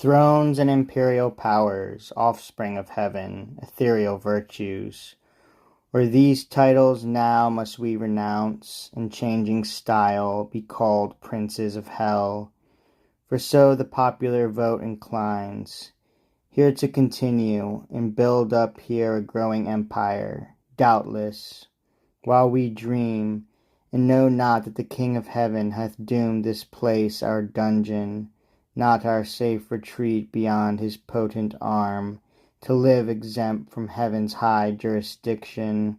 Thrones and imperial powers, offspring of heaven, ethereal virtues, or these titles now must we renounce, in changing style be called princes of hell, for so the popular vote inclines, here to continue, and build up here a growing empire, doubtless, while we dream, and know not that the King of heaven hath doomed this place our dungeon, not our safe retreat beyond his potent arm, to live exempt from heaven's high jurisdiction,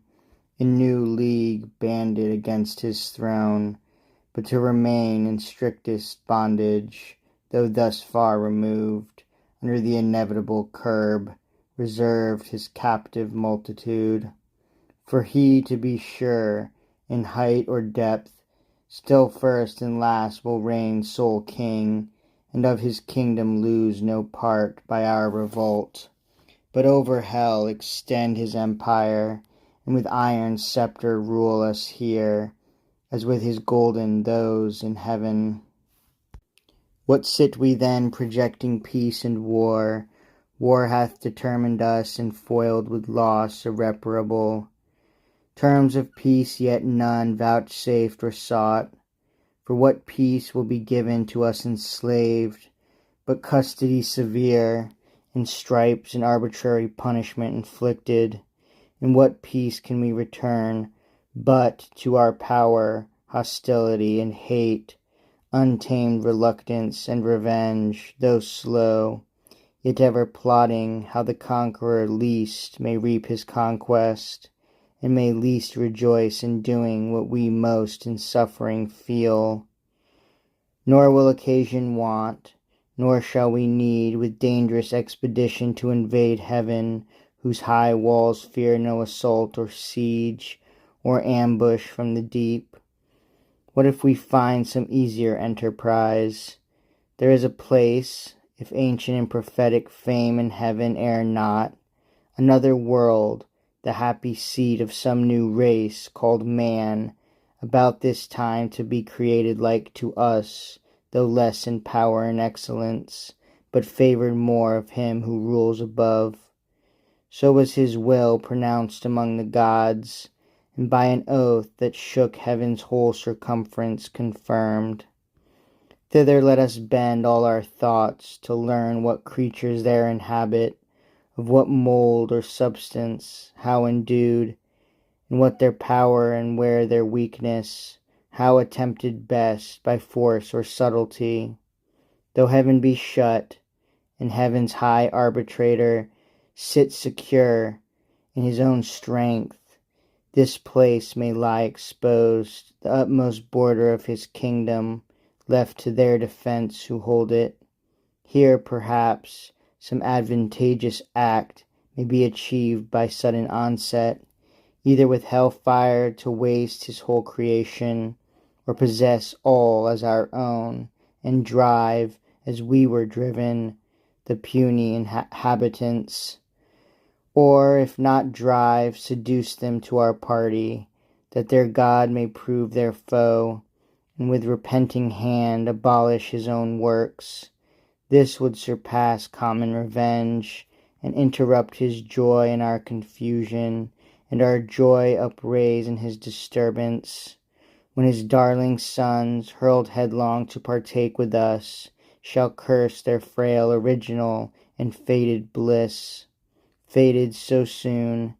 in new league banded against his throne, but to remain in strictest bondage, though thus far removed, under the inevitable curb, reserved his captive multitude. For he, to be sure, in height or depth, still first and last will reign sole king, and of his kingdom lose no part by our revolt, but over hell extend his empire, and with iron sceptre rule us here, as with his golden those in heaven. What sit we then projecting peace and war? War hath determined us, and foiled with loss irreparable. Terms of peace yet none vouchsafed or sought. For what peace will be given to us enslaved, but custody severe, and stripes and arbitrary punishment inflicted? And what peace can we return, but to our power, hostility, and hate, untamed reluctance and revenge, though slow, yet ever plotting how the conqueror least may reap his conquest, and may least rejoice in doing what we most in suffering feel? Nor will occasion want, nor shall we need with dangerous expedition to invade heaven, whose high walls fear no assault or siege, or ambush from the deep. What if we find some easier enterprise? There is a place, if ancient and prophetic fame in heaven err not, another world, the happy seat of some new race called man, about this time to be created like to us, though less in power and excellence, but favoured more of him who rules above. So was his will pronounced among the gods, and by an oath that shook heaven's whole circumference confirmed. Thither let us bend all our thoughts, to learn what creatures there inhabit, of what mould or substance, how endued, and what their power and where their weakness, how attempted best by force or subtlety. Though heaven be shut, and heaven's high arbitrator sit secure in his own strength, this place may lie exposed, the utmost border of his kingdom, left to their defence who hold it. Here, perhaps, some advantageous act may be achieved by sudden onset, either with hell-fire to waste his whole creation, or possess all as our own, and drive, as we were driven, the puny inhabitants. Or, if not drive, seduce them to our party, that their God may prove their foe, and with repenting hand abolish his own works. This would surpass common revenge, and interrupt his joy in our confusion, and our joy upraise in his disturbance, when his darling sons, hurled headlong to partake with us, shall curse their frail original and faded bliss. Faded so soon.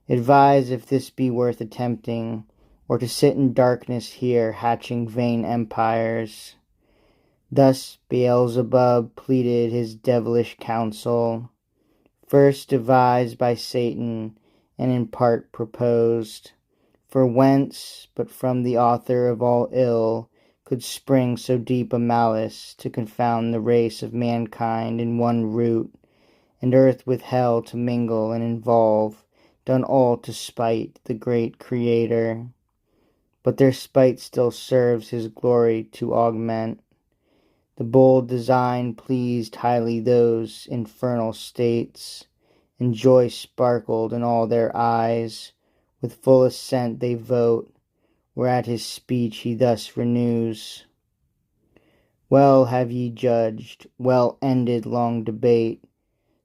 Advise if this be worth attempting, or to sit in darkness here hatching vain empires. Thus Beelzebub pleaded his devilish counsel, first devised by Satan, and in part proposed. For whence, but from the author of all ill, could spring so deep a malice to confound the race of mankind in one root, and earth with hell to mingle and involve, done all to spite the great Creator? But their spite still serves his glory to augment. The bold design pleased highly those infernal states, and joy sparkled in all their eyes. With full assent they vote, whereat his speech he thus renews. Well have ye judged, well ended long debate,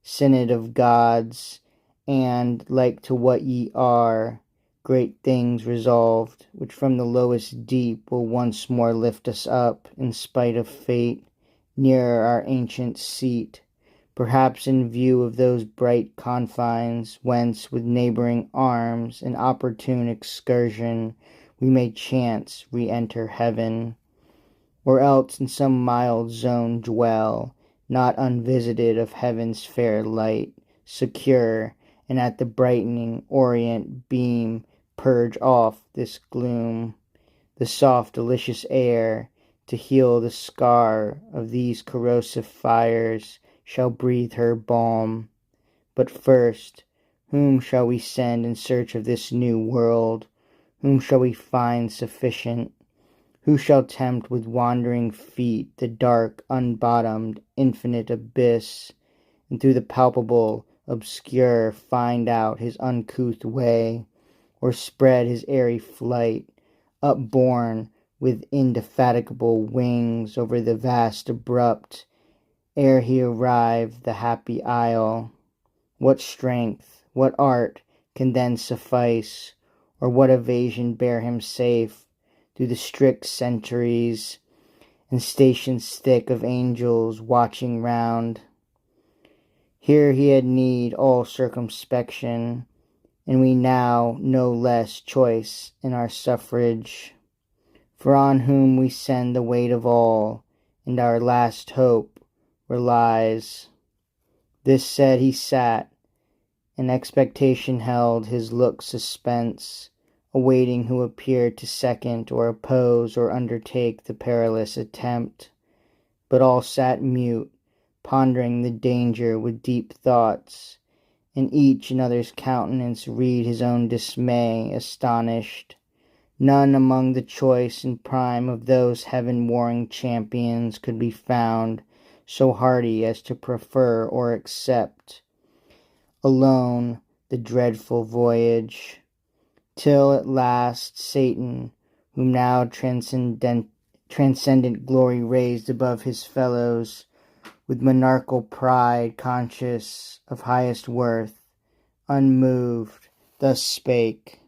synod of gods, and, like to what ye are, great things resolved, which from the lowest deep will once more lift us up, in spite of fate, nearer our ancient seat, perhaps in view of those bright confines, whence with neighbouring arms and opportune excursion we may chance re-enter heaven, or else in some mild zone dwell, not unvisited of heaven's fair light, secure, and at the brightening orient beam purge off this gloom, the soft delicious air, to heal the scar of these corrosive fires, shall breathe her balm. But first, whom shall we send in search of this new world? Whom shall we find sufficient? Who shall tempt with wandering feet the dark, unbottomed, infinite abyss, and through the palpable, obscure, find out his uncouth way, or spread his airy flight, upborne with indefatigable wings over the vast abrupt, ere he arrive the happy isle? What strength, what art can then suffice, or what evasion bear him safe through the strict centuries, and stations thick of angels watching round? Here he had need all circumspection, and we now no less choice in our suffrage. For on whom we send the weight of all, and our last hope relies. This said, he sat, and expectation held his look suspense, awaiting who appeared to second or oppose or undertake the perilous attempt. But all sat mute, pondering the danger with deep thoughts, in each another's countenance read his own dismay, astonished. None among the choice and prime of those heaven-warring champions could be found so hardy as to prefer or accept alone the dreadful voyage, till at last Satan, whom now transcendent glory raised above his fellows, with monarchal pride conscious of highest worth, unmoved, thus spake.